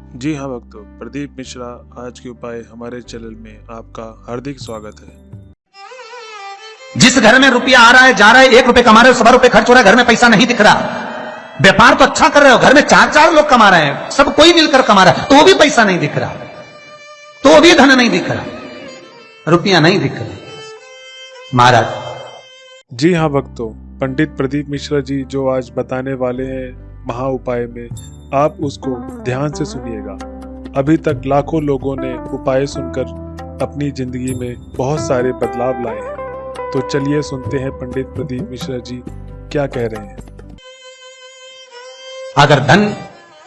जी हाँ भक्तों, प्रदीप मिश्रा आज के उपाय हमारे चैनल में आपका हार्दिक स्वागत है। जिस घर में रुपया आ रहा है जा रहा है, 1 रुपए कमा रहे हो, 100 रुपए खर्च हो रहा है, घर में पैसा नहीं दिख रहा। व्यापार तो अच्छा कर रहे हो, घर में 4-4 लोग कमा रहे हैं, सब कोई मिलकर कमा रहा है, तो भी पैसा नहीं दिख रहा, तो भी धन नहीं दिख रहा, रुपया नहीं दिख रहा। महाराज जी हाँ भक्तों, पंडित प्रदीप मिश्रा जी जो आज बताने वाले हैं महा उपाय में, आप उसको ध्यान से सुनिएगा। अभी तक लाखों लोगों ने उपाय सुनकर अपनी जिंदगी में बहुत सारे बदलाव लाए हैं। तो चलिए सुनते हैं पंडित प्रदीप मिश्रा जी क्या कह रहे हैं। अगर धन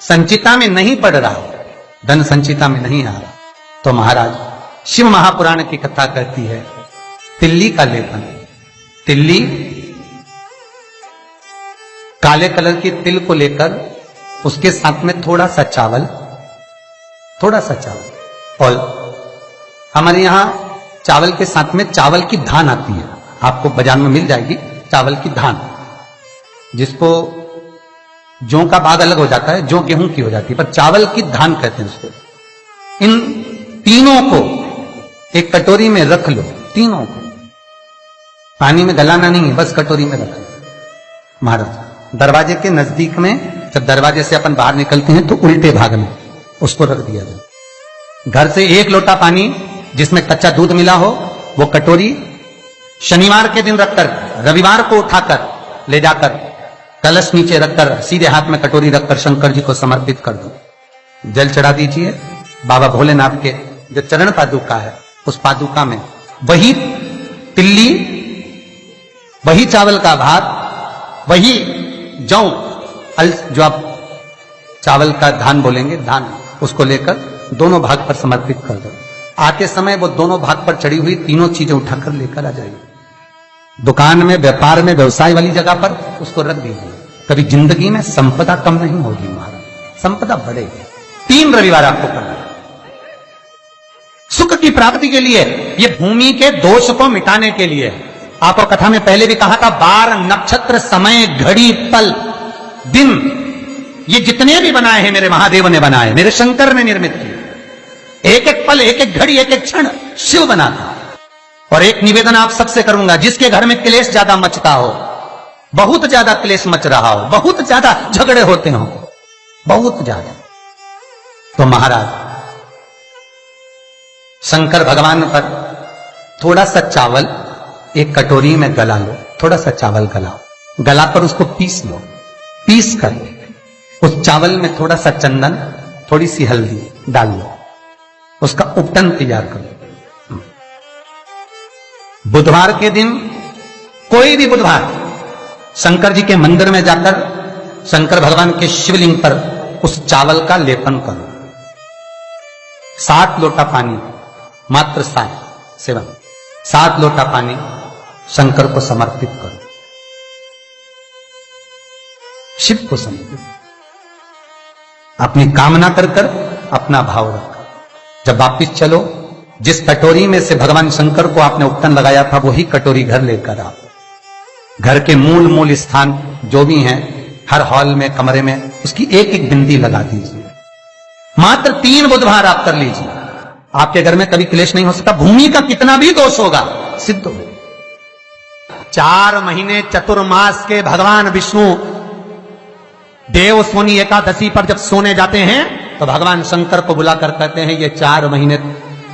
संचिता में नहीं पड़ रहा, धन संचिता में नहीं आ रहा, तो महाराज शिव महापुराण की कथा कहती है तिल्ली का लेपन। तिल्ली काले कलर की तिल को लेकर उसके साथ में थोड़ा सा चावल, और हमारे यहां चावल के साथ में चावल की धान आती है, आपको बाजार में मिल जाएगी चावल की धान, जिसको जौ का बाग अलग हो जाता है, जौ गेहूं की हो जाती है, पर चावल की धान कहते हैं उसको। इन तीनों को एक कटोरी में रख लो, तीनों को पानी में गलाना नहीं है, बस कटोरी में रख लो। महाराज दरवाजे के नजदीक में, जब दरवाजे से अपन बाहर निकलते हैं तो उल्टे भाग में उसको रख दिया जाए। घर से 1 लोटा पानी जिसमें कच्चा दूध मिला हो, वो कटोरी शनिवार के दिन रखकर रविवार को उठाकर ले जाकर कलश नीचे रखकर सीधे हाथ में कटोरी रखकर शंकर जी को समर्पित कर दो। जल चढ़ा दीजिए। बाबा भोलेनाथ के जो चरण पादुका है, उस पादुका में वही तिल्ली, वही चावल का भात, वही जौ, जो आप चावल का धान बोलेंगे, धान, उसको लेकर दोनों भाग पर समर्पित कर दो। आते समय वो दोनों भाग पर चढ़ी हुई तीनों चीजें उठाकर लेकर आ जाइए। दुकान में, व्यापार में, व्यवसाय वाली जगह पर उसको रख दीजिए। कभी जिंदगी में संपदा कम नहीं होगी महाराज, संपदा बढ़ेगी। 3 रविवार आपको करना है सुख की प्राप्ति के लिए, ये भूमि के दोष को मिटाने के लिए। आपको कथा में पहले भी कहा था, बार, नक्षत्र, समय, घड़ी, पल, दिन, ये जितने भी बनाए हैं मेरे महादेव ने बनाए, मेरे शंकर ने निर्मित किए। एक एक पल, एक एक घड़ी, एक एक क्षण शिव बनाता। और एक निवेदन आप सबसे करूंगा, जिसके घर में क्लेश ज्यादा मचता हो, बहुत ज्यादा क्लेश मच रहा हो, बहुत ज्यादा झगड़े होते हो, बहुत ज्यादा, तो महाराज शंकर भगवान पर थोड़ा सा चावल एक कटोरी में गला लो, थोड़ा सा चावल गलाओ, गलाकर उसको पीस लो। पीस कर उस चावल में थोड़ा सा चंदन, थोड़ी सी हल्दी डाल लो, उसका उपटन तैयार करो। बुधवार के दिन, कोई भी बुधवार, शंकर जी के मंदिर में जाकर शंकर भगवान के शिवलिंग पर उस चावल का लेपन करो। 7 लोटा पानी, मात्र 7 लोटा पानी शंकर को समर्पित करो, शिव को समर्पित, अपनी कामना कर कर अपना भाव रखकर जब वापिस चलो, जिस कटोरी में से भगवान शंकर को आपने उपटन लगाया था, वही कटोरी घर लेकर आओ। घर के मूल स्थान जो भी हैं, हर हॉल में, कमरे में उसकी एक एक बिंदी लगा दीजिए। मात्र 3 बुधवार आप कर लीजिए। आपके घर में कभी क्लेश नहीं हो सकता। भूमि का कितना भी दोष होगा, सिद्ध हो। 4 महीने चतुर्मास के भगवान विष्णु देव सोनी एकादशी पर जब सोने जाते हैं, तो भगवान शंकर को बुलाकर कहते हैं, ये 4 महीने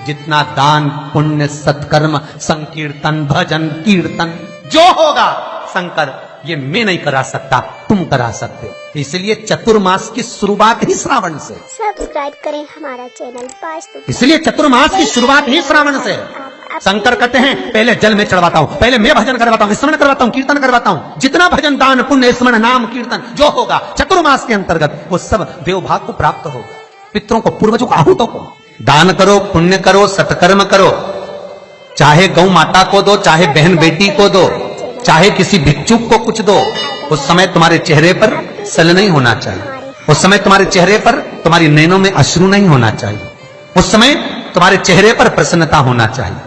जितना दान, पुण्य, सत्कर्म, संकीर्तन, भजन, कीर्तन जो होगा शंकर, ये मैं नहीं करा सकता, तुम करा सकते हो। इसलिए चतुर्मास की शुरुआत ही श्रावण से। सब्सक्राइब करें हमारा चैनल वास्तु। इसलिए चतुर्मास की शुरुआत ही श्रावण से। शंकर कहते हैं, पहले जल में चढ़वाता हूं, पहले मैं भजन करवाता हूं, स्मरण करवाता हूं, कीर्तन करवाता हूं। जितना भजन, दान, पुण्य, स्मरण, नाम, कीर्तन जो होगा चतुर्मास के अंतर्गत, वो सब देवभाग को प्राप्त होगा। पितरों को, पूर्वजों को, आहूतों को दान करो, पुण्य करो, सत्कर्म करो। चाहे गौ माता को दो, चाहे बहन बेटी को दो, चाहे किसी भिक्षुक को कुछ दो। उस समय तुम्हारे चेहरे पर सल नहीं होना चाहिए। उस समय तुम्हारे चेहरे पर, तुम्हारी नैनों में अश्रु नहीं होना चाहिए। उस समय तुम्हारे चेहरे पर प्रसन्नता होना चाहिए।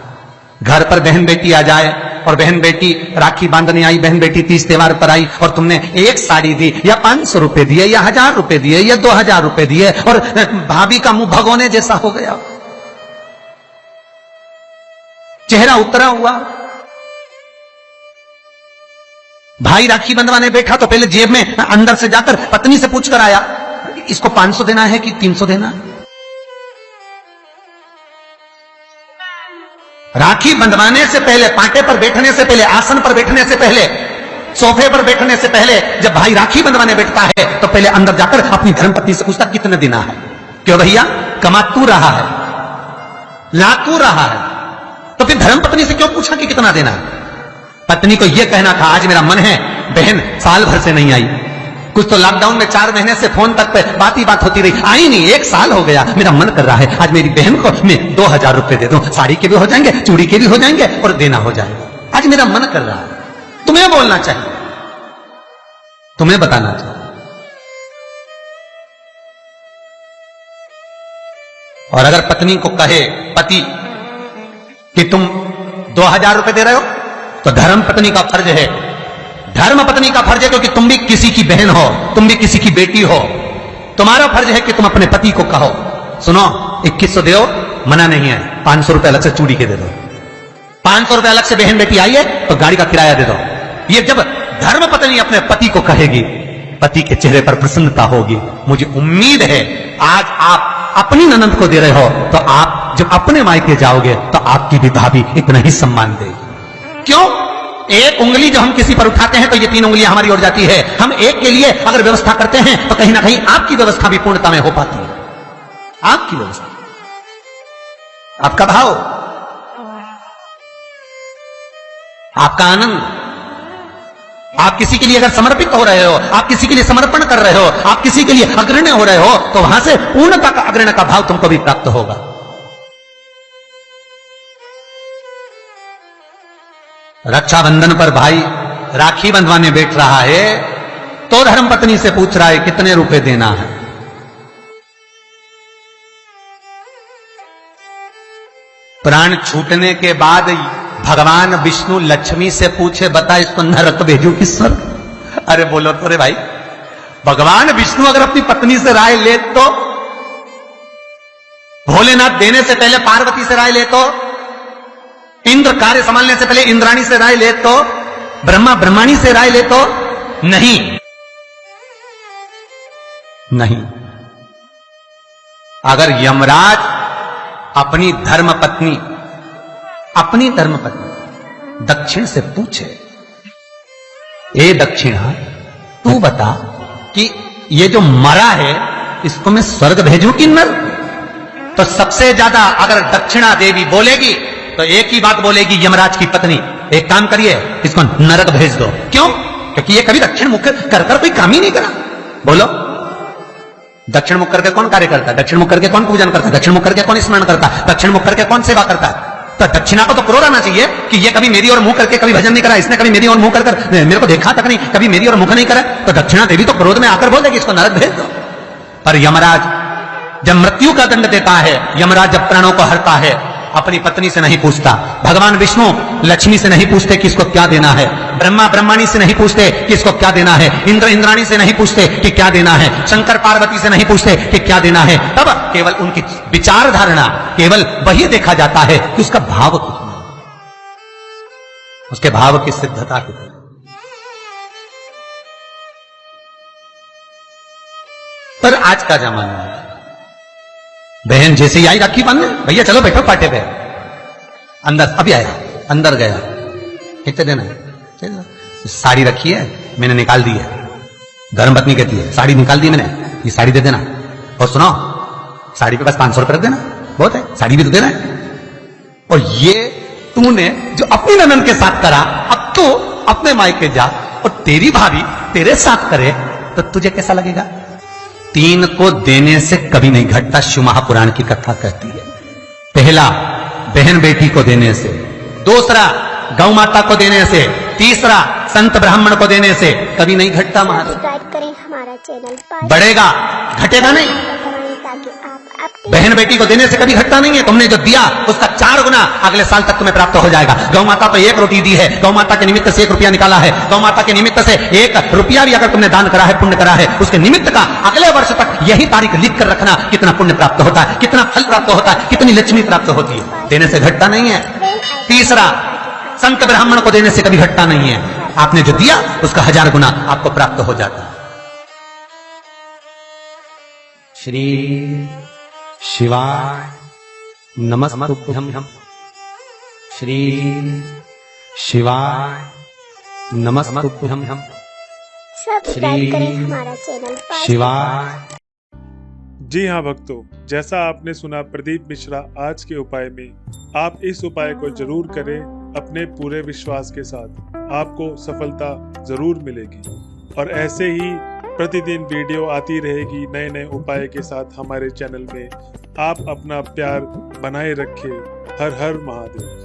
घर पर बहन बेटी आ जाए, और बहन बेटी राखी बांधने आई, बहन बेटी तीज त्योहार पर आई और तुमने एक साड़ी दी या 500 रुपए दिए या 1000 रुपए दिए या 2000 रुपए दिए और भाभी का मुंह भगोने जैसा हो गया, चेहरा उतरा हुआ। भाई राखी बंधवाने बैठा तो पहले जेब में अंदर से जाकर पत्नी से पूछकर आया, इसको 500 देना है कि 300 देना? राखी बंधवाने से पहले, पाटे पर बैठने से पहले, आसन पर बैठने से पहले, सोफे पर बैठने से पहले, जब भाई राखी बंधवाने बैठता है तो पहले अंदर जाकर अपनी धर्मपत्नी से पूछता कितने देना है। क्यों भैया, कमा तू रहा है, ला तू रहा है, तो फिर धर्मपत्नी से क्यों पूछा कि कितना देना है? पत्नी को यह कहना था आज मेरा मन है, बहन साल भर से नहीं आई, कुछ तो लॉकडाउन में 4 महीने से फोन तक पे बात ही बात होती रही, आई नहीं, 1 साल हो गया, मेरा मन कर रहा है आज मेरी बहन को मैं 2000 रुपए दे दूं, साड़ी के भी हो जाएंगे, चूड़ी के भी हो जाएंगे और देना हो जाएगा। आज मेरा मन कर रहा है। तुम्हें बोलना चाहिए, तुम्हें बताना चाहिए। और अगर पत्नी को कहे पति कि तुम 2000 रुपए दे रहे हो तो धर्म पत्नी का फर्ज है, धर्म पत्नी का फर्ज है, क्योंकि तुम भी किसी की बहन हो, तुम भी किसी की बेटी हो, तुम्हारा फर्ज है कि तुम अपने पति को कहो सुनो 2100 दो, मना नहीं है, 500 रुपए अलग से चूड़ी के दे दो, 500 रुपए अलग से बहन बेटी आई है तो गाड़ी का किराया दे दो। ये जब धर्म पत्नी अपने पति को कहेगी, पति के चेहरे पर प्रसन्नता होगी। मुझे उम्मीद है आज आप अपनी ननद को दे रहे हो तो आप जब अपने मायके जाओगे तो आपकी भी भाभी इतना ही सम्मान देगी। क्यों? एक उंगली जो हम किसी पर उठाते हैं तो ये 3 उंगलियां हमारी ओर जाती है। हम एक के लिए अगर व्यवस्था करते हैं तो कहीं ना कहीं आपकी व्यवस्था भी पूर्णता में हो पाती है। आपकी व्यवस्था, आपका भाव, आपका आनंद, आप किसी के लिए अगर समर्पित हो रहे हो, आप किसी के लिए समर्पण कर रहे हो, आप किसी के लिए अग्रण्य हो रहे हो तो वहां से पूर्णता का अग्रण्य का भाव तुमको भी प्राप्त होगा। रक्षाबंधन पर भाई राखी बंधवाने बैठ रहा है तो धर्मपत्नी से पूछ रहा है कितने रुपए देना है। प्राण छूटने के बाद भगवान विष्णु लक्ष्मी से पूछे बता इसको नरक भेजू कि स्वर्ग? अरे बोलो तो रे भाई, भगवान विष्णु अगर अपनी पत्नी से राय ले तो, भोलेनाथ देने से पहले पार्वती से राय ले तो, इंद्र कार्य संभालने से पहले इंद्राणी से राय ले तो, ब्रह्मा ब्रह्माणी से राय ले तो नहीं, नहीं। अगर यमराज अपनी धर्मपत्नी दक्षिण से पूछे, ए दक्षिणा तू बता कि ये जो मरा है इसको मैं स्वर्ग भेजूं कि नरक? तो सबसे ज्यादा अगर दक्षिणा देवी बोलेगी तो एक ही बात बोलेगी यमराज की पत्नी, एक काम करिए इसको नरक भेज दो। क्यों? क्योंकि ये कभी दक्षिण मुख कर कोई काम ही नहीं करा। बोलो, दक्षिण मुख करके कौन कार्य करता है? दक्षिण मुख करके कौन पूजन करता है? दक्षिण मुख करके कौन स्मरण करता है? दक्षिण मुख करके कौन सेवा करता है? तो दक्षिणा को तो क्रोध आना चाहिए कि ये कभी मेरी ओर मुंह करके कभी भजन नहीं करा, इसने कभी मेरी ओर मुंह कर मेरे को देखा तक नहीं, कभी मेरी ओर मुख नहीं करा। तो दक्षिणा देवी तो क्रोध में आकर बोल देगी इसको नरक भेज दो। पर यमराज जब मृत्यु का दंड देता है, यमराज जब प्राणों को हरता है, अपनी पत्नी से नहीं पूछता, भगवान विष्णु लक्ष्मी से नहीं पूछते कि इसको क्या देना है, ब्रह्मा ब्रह्माणी से नहीं पूछते कि इसको क्या देना है, इंद्र इंद्राणी से नहीं पूछते कि क्या देना है, शंकर पार्वती से नहीं पूछते कि क्या देना है। तब केवल उनकी विचार धारणा, केवल वही देखा जाता है कि उसका भाव कितना, उसके भाव की सिद्धता कितनी। पर आज का जमाना है, बहन जैसे ही आई राखी बांधने, भैया चलो बैठो पाटे पे, अंदर अभी आया, अंदर गया, कितने देना है? साड़ी रखी है मैंने निकाल दी है, धर्मपत्नी कहती है साड़ी निकाल दी मैंने, ये साड़ी दे देना, और सुनो साड़ी पे बस 500 रुपए रख देना, बहुत है, साड़ी भी तो देना है। और ये तूने जो अपनी ननद के साथ करा, अब तू अपने मायके जा और तेरी भाभी तेरे साथ करे तो तुझे कैसा लगेगा? 3 को देने से कभी नहीं घटता, शिव महापुराण की कथा कहती है। पहला बहन बेटी को देने से, दूसरा गौ माता को देने से, तीसरा संत ब्राह्मण को देने से कभी नहीं घटता महाराज। सब्सक्राइब करें हमारा चैनल, बढ़ेगा, घटेगा नहीं। ताकि आप आपके बहन बेटी को देने से कभी घटता नहीं है। तुमने जो दिया उसका 4 गुना अगले साल तक तुम्हें प्राप्त हो जाएगा। गौ माता तो 1 रोटी दी है, गौ माता के निमित्त से 1 रुपया निकाला है, गौ माता के निमित्त से 1 रुपया भी अगर तुमने दान करा है, पुण्य करा है, उसके निमित्त का अगले वर्ष तक यही तारीख लिख कर रखना, कितना पुण्य प्राप्त होता है, कितना फल प्राप्त होता है, कितनी लक्ष्मी प्राप्त होती है। देने से घटता नहीं है। तीसरा, संत ब्राह्मण को देने से कभी घटता नहीं है। आपने जो दिया उसका 1000 गुना आपको प्राप्त हो जाता है। श्री शिवाय नमस्तुभ्यं। श्री शिवाय नमस्तुभ्यं। सब्सक्राइब करें हमारा चैनल शिवाय। जी हाँ भक्तों, जैसा आपने सुना प्रदीप मिश्रा आज के उपाय में, आप इस उपाय को जरूर करें अपने पूरे विश्वास के साथ। आपको सफलता जरूर मिलेगी और ऐसे ही प्रतिदिन वीडियो आती रहेगी नए नए उपाय के साथ हमारे चैनल में। आप अपना प्यार बनाए रखें। हर हर महादेव।